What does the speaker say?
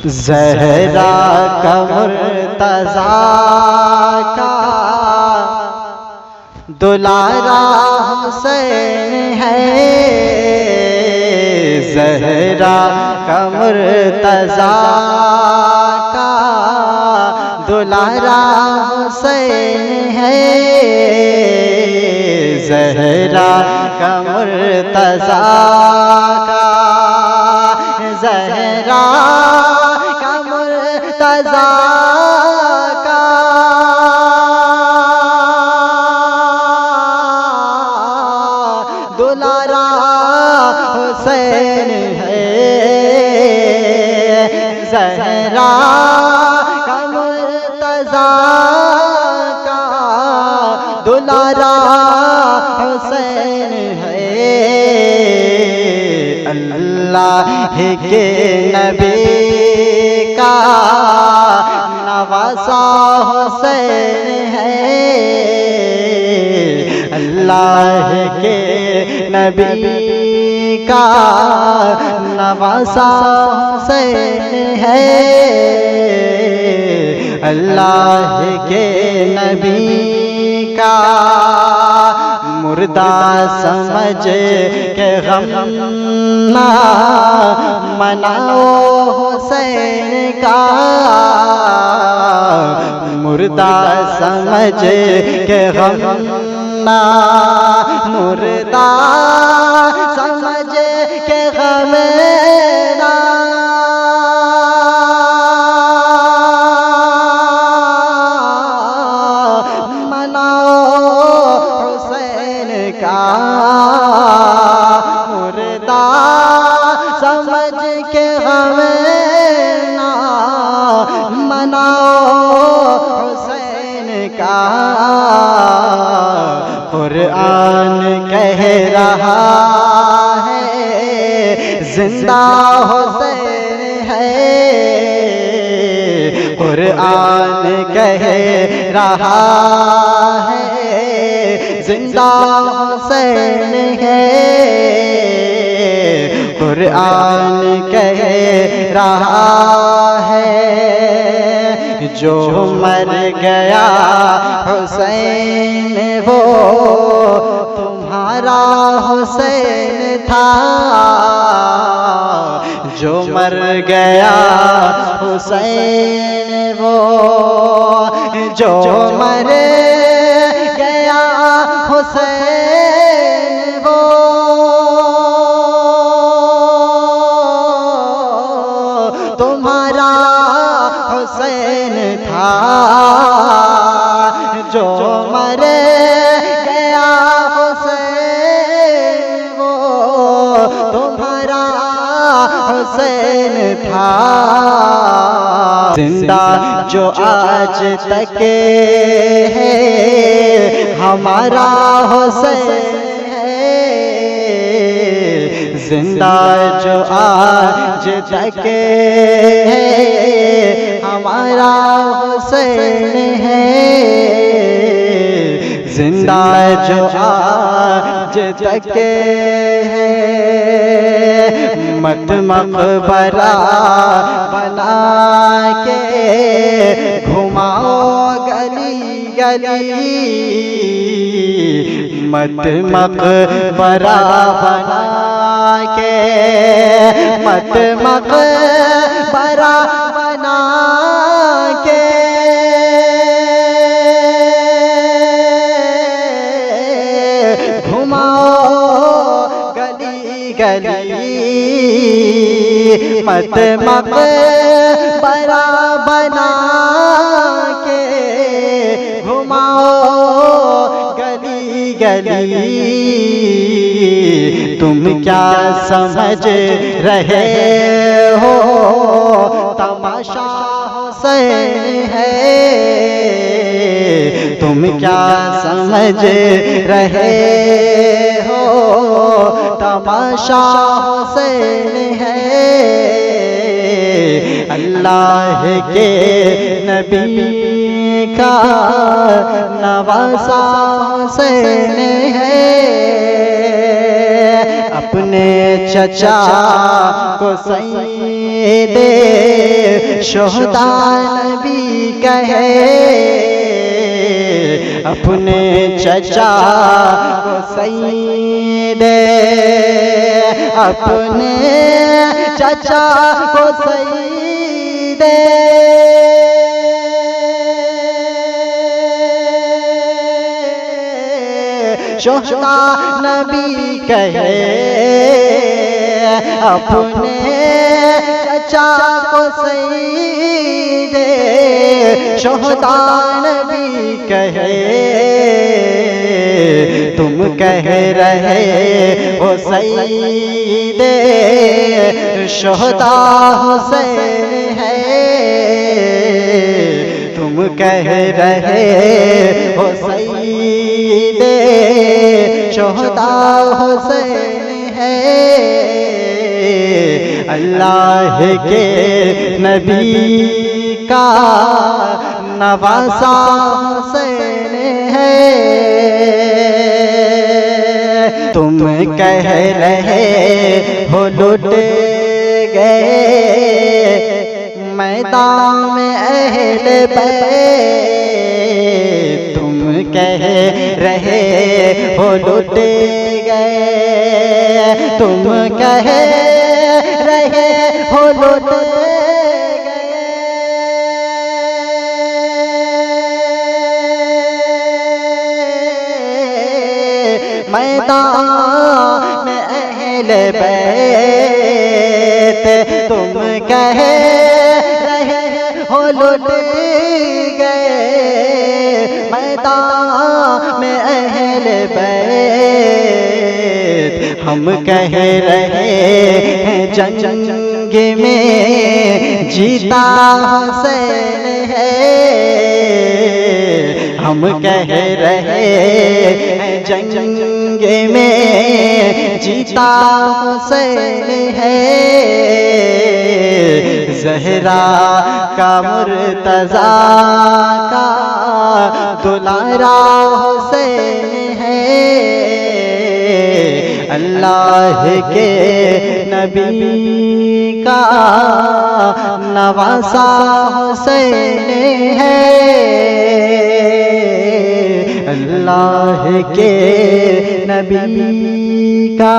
ज़हरा का मुर्तज़ा का दुलारा हुसैन है। ज़हरा का मुर्तज़ा का दुलारा हुसैन है। ज़हरा का मुर्तज़ा का ज़हरा का मुर्तज़ा का दुलारा हुसैन है। ज़हरा का मुर्तज़ा का दुलारा हुसैन है। अल्लाह के नबी का नवासा हुसैन है। अल्लाह के नबी का नवासा हुसैन है। अल्लाह के नबी का मुर्दा समझ के गम ना मनाओ हुसैन का। मुर्दा समझ के गम ना मुर्दा समझ के गम ना मनाओ हुसैन का। मुर्दा समझ के गम ना मनाओ हुसैन का। कुरान कह रहा है जिंदा हुसैन है। कुरान कह रहा है जिंदा हुसैन है। कुरान कह रहा है जो मर गया हुसैन वो तुम्हारा हुसैन था। जो मर गया हुसैन वो जो मर गया हुसैन वो तुम्हारा हुसैन था। जो मर गया हुसैन वो तुम्हारा हुसैन था। जिंदा जो आज तक है हमारा हुसैन है। जिंदा जो आज तक है हमारा हुसैन है। जिंदा जो आज तक है मत मकबरा बना के घुमाओ गली गली। मत मकबरा बना के मत मकबरा बना के घुमाओ गली गली। मत मकबरा बना के घुमाओ गली गली। तुम क्या समझ रहे हो तमाशा हुसैन है। तुम क्या समझ रहे हो तमाशा हुसैन है। अल्लाह के नबी का नवासा हुसैन है। अपने चचा को सैयदे शुहदा नबी कहे, अपने चचा को सैयदे, अपने चचा को सैयदे शुहदा नबी कहे, अपने चचा को सैयदे शुहदा नबी कहे। तुम कह रहे हो सैयदे शुहदा हुसैन है, तुम कह रहे हो सैयदे शुहदा हुसैन है। अल्लाह के नबी का नवासा हुसैन है। तुम कह रहे हो लुट गए मैदान में अहले बैत, तुम कह रहे हो लुट गए, तुम कह रहे हो लुट गए मैदान में अहले बैत, तुम कह रहे हो लुट गए मैदान में अहले बैत। हम कह रहे हैं जंग में जीता हुसैन है, हम कह रहे हैं जंग में जीता हुसैन है। ज़हरा का मुर्तज़ा का दुलारा हुसैन है, अल्लाह के नबी का नवासा हुसैन है, अल्लाह के नबी का